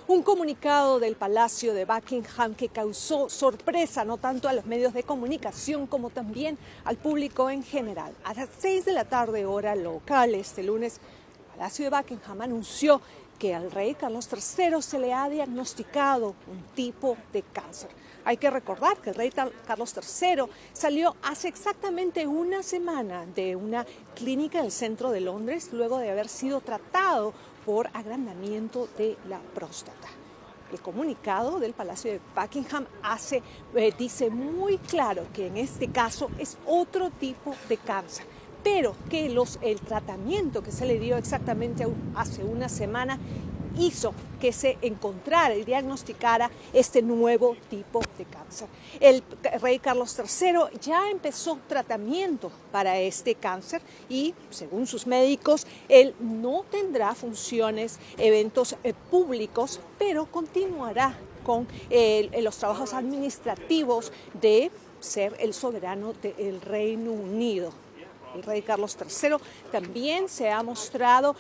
Un comunicado del Palacio de Buckingham que causó sorpresa no tanto a los medios de comunicación como también al público en general. A las 6 de la tarde, hora local, este lunes, el Palacio de Buckingham anunció que al rey Carlos III se le ha diagnosticado un tipo de cáncer. Hay que recordar que el rey Carlos III salió hace exactamente una semana de una clínica del centro de Londres luego de haber sido tratado por agrandamiento de la próstata. El comunicado del Palacio de Buckingham dice muy claro que en este caso es otro tipo de cáncer, pero que el tratamiento que se le dio exactamente hace una semana hizo que se encontrara y diagnosticara este nuevo tipo de cáncer. El rey Carlos III ya empezó tratamiento para este cáncer y, según sus médicos, él no tendrá funciones, eventos públicos, pero continuará con los trabajos administrativos de ser el soberano del Reino Unido. El rey Carlos III también se ha mostrado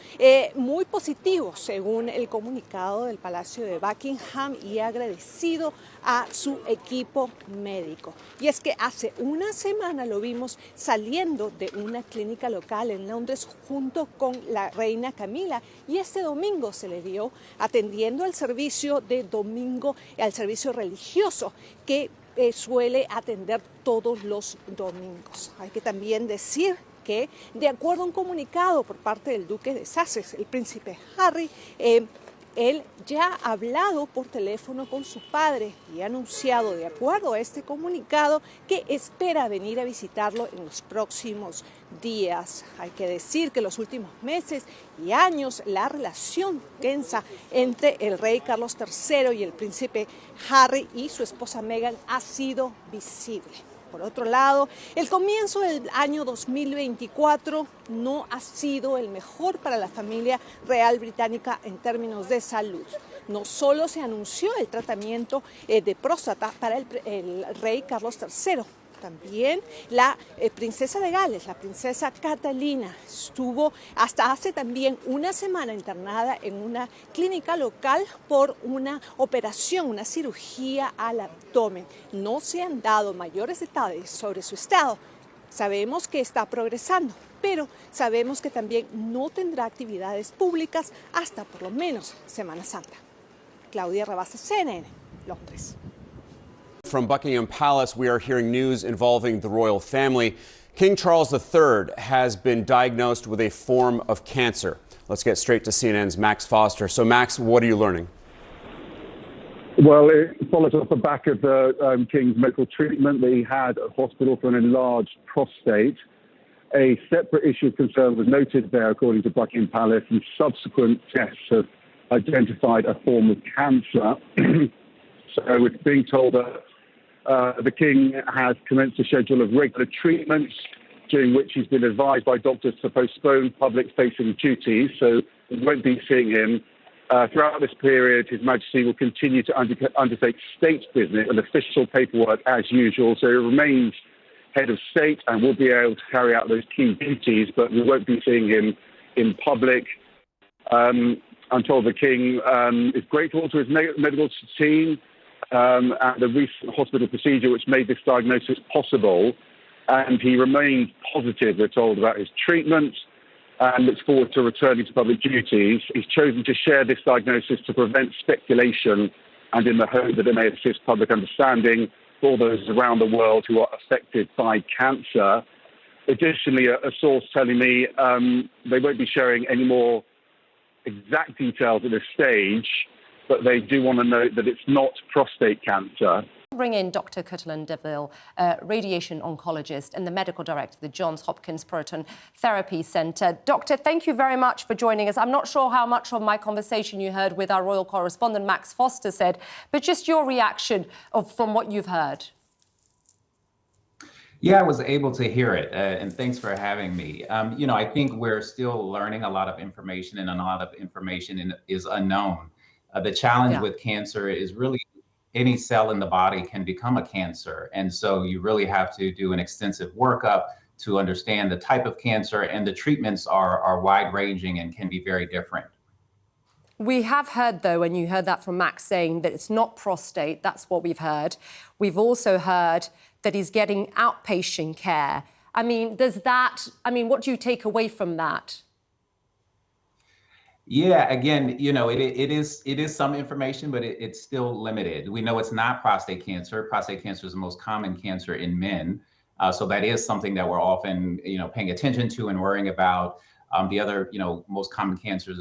muy positivo, según el comunicado del Palacio de Buckingham, y agradecido a su equipo médico. Y es que hace una semana lo vimos saliendo de una clínica local en Londres junto con la reina Camila, y este domingo se le vio atendiendo al servicio de domingo, al servicio religioso que suele atender todos los domingos. Hay que también decir que, de acuerdo a un comunicado por parte del duque de Sussex, el príncipe Harry, él ya ha hablado por teléfono con su padre y ha anunciado, de acuerdo a este comunicado, que espera venir a visitarlo en los próximos días. Hay que decir que en los últimos meses y años la relación tensa entre el rey Carlos III y el príncipe Harry y su esposa Meghan ha sido visible. Por otro lado, el comienzo del año 2024 no ha sido el mejor para la familia real británica en términos de salud. No solo se anunció el tratamiento de próstata para el rey Carlos III, también la princesa de Gales, la princesa Catalina, estuvo hasta hace también una semana internada en una clínica local por una operación, una cirugía al abdomen. No se han dado mayores detalles sobre su estado. Sabemos que está progresando, pero sabemos que también no tendrá actividades públicas hasta por lo menos Semana Santa. Claudia Rabasa, CNN, Londres. From Buckingham Palace, we are hearing news involving the royal family. King Charles III has been diagnosed with a form of cancer. Let's get straight to CNN's Max Foster. So, Max, what are you learning? Well, it follows off the back of the King's medical treatment that he had at hospital for an enlarged prostate. A separate issue of concern was noted there, according to Buckingham Palace, and subsequent tests have identified a form of cancer. So it's being told that the King has commenced a schedule of regular treatments, during which he's been advised by doctors to postpone public-facing duties, so we won't be seeing him. Throughout this period, His Majesty will continue to undertake state business and official paperwork as usual, so he remains head of state and will be able to carry out those key duties, but we won't be seeing him in public. I'm told the King is grateful to his medical team and the recent hospital procedure which made this diagnosis possible, and he remains positive, we're told, about his treatment and looks forward to returning to public duties. He's chosen to share this diagnosis to prevent speculation and in the hope that it may assist public understanding for all those around the world who are affected by cancer. Additionally, a source telling me they won't be sharing any more exact details at this stage, but they do want to note that it's not prostate cancer. Bring in Dr. Curtiland Deville, radiation oncologist and the medical director of the Johns Hopkins Proton Therapy Centre. Doctor, thank you very much for joining us. I'm not sure how much of my conversation you heard with our royal correspondent, Max Foster, said, but just your reaction from what you've heard. Yeah, I was able to hear it, and thanks for having me. I think we're still learning a lot of information, and a lot of information is unknown. The challenge with cancer is really any cell in the body can become a cancer. And so you really have to do an extensive workup to understand the type of cancer, and the treatments are wide ranging and can be very different. We have heard, though, and you heard that from Max saying that it's not prostate. That's what we've heard. We've also heard that he's getting outpatient care. I mean, what do you take away from that? Yeah, again, it is some information, but it's still limited. We know it's not prostate cancer. Prostate cancer is the most common cancer in men. So that is something that we're often, paying attention to and worrying about. The other, most common cancers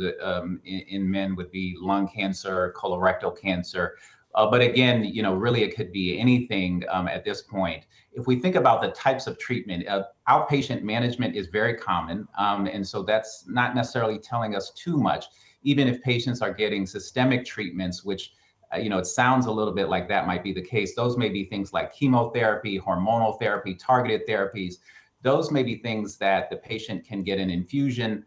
in men would be lung cancer, colorectal cancer. But again, really it could be anything at this point. If we think about the types of treatment, outpatient management is very common. And so that's not necessarily telling us too much, even if patients are getting systemic treatments, which, it sounds a little bit like that might be the case. Those may be things like chemotherapy, hormonal therapy, targeted therapies. Those may be things that the patient can get an infusion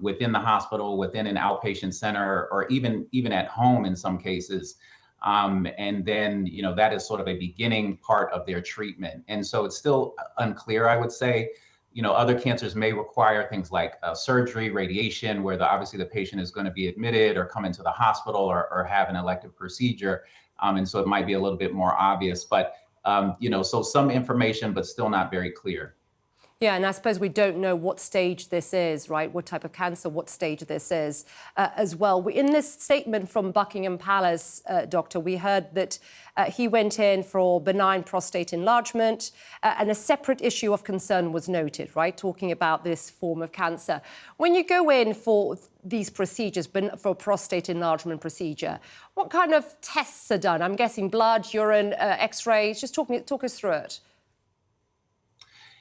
within the hospital, within an outpatient center, or even at home in some cases. And then, that is sort of a beginning part of their treatment. And so it's still unclear, I would say. Other cancers may require things like surgery, radiation, where obviously the patient is going to be admitted or come into the hospital or have an elective procedure. And so it might be a little bit more obvious, but, so some information, but still not very clear. Yeah, and I suppose we don't know what stage this is, right? What type of cancer, what stage this is as well. In this statement from Buckingham Palace, Doctor, we heard that he went in for benign prostate enlargement and a separate issue of concern was noted, right? Talking about this form of cancer. When you go in for these procedures, for prostate enlargement procedure, what kind of tests are done? I'm guessing blood, urine, x-rays. Just talk us through it.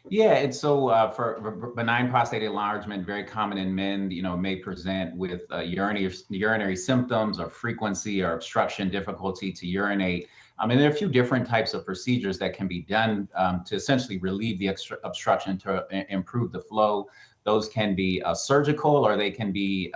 Yeah, and so for benign prostate enlargement, very common in men, may present with urinary symptoms or frequency or obstruction, difficulty to urinate. And there are a few different types of procedures that can be done to essentially relieve the obstruction to improve the flow. Those can be surgical, or they can be,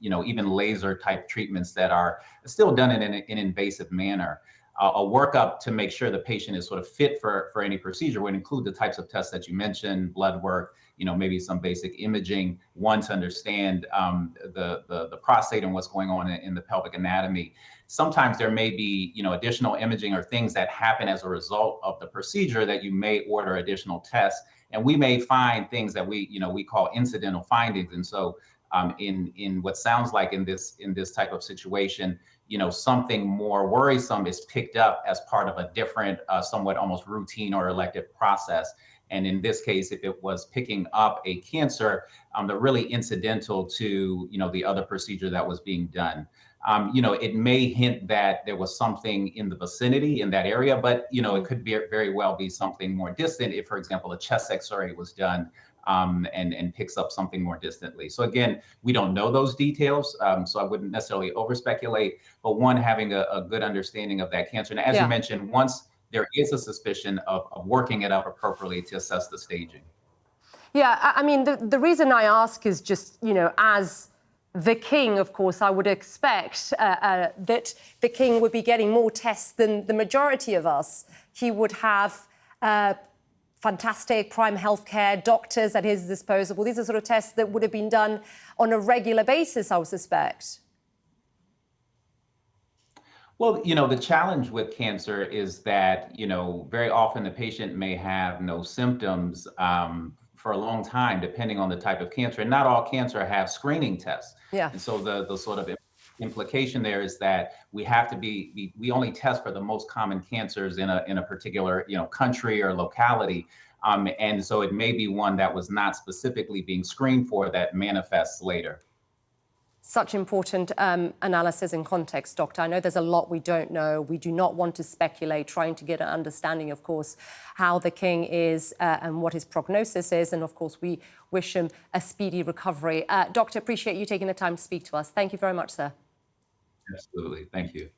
even laser type treatments that are still done in an invasive manner. A workup to make sure the patient is sort of fit for any procedure would include the types of tests that you mentioned, blood work, maybe some basic imaging, to understand the prostate and what's going on in the pelvic anatomy. Sometimes there may be, additional imaging or things that happen as a result of the procedure that you may order additional tests, and we may find things that we call incidental findings. And so in what sounds like in this type of situation, something more worrisome is picked up as part of a different, somewhat almost routine or elective process. And in this case, if it was picking up a cancer, they're really incidental to, the other procedure that was being done. It may hint that there was something in the vicinity in that area, but, it could very well be something more distant if, for example, a chest X-ray was done and picks up something more distantly. So again, we don't know those details, so I wouldn't necessarily over-speculate, but having a good understanding of that cancer. And as you mentioned, once there is a suspicion of working it up appropriately to assess the staging. Yeah, I mean, the reason I ask is just, as the king, of course, I would expect that the king would be getting more tests than the majority of us. He would have fantastic prime healthcare, doctors at his disposal. These are sort of tests that would have been done on a regular basis, I would suspect. Well, the challenge with cancer is that, very often the patient may have no symptoms for a long time, depending on the type of cancer. And not all cancer have screening tests. Yeah. And so the sort of implication there is that we have to we only test for the most common cancers in a particular, country or locality. And so it may be one that was not specifically being screened for that manifests later. Such important analysis and context, Doctor. I know there's a lot we don't know. We do not want to speculate, trying to get an understanding, of course, how the king is and what his prognosis is. And of course, we wish him a speedy recovery. Doctor, appreciate you taking the time to speak to us. Thank you very much, sir. Absolutely. Thank you.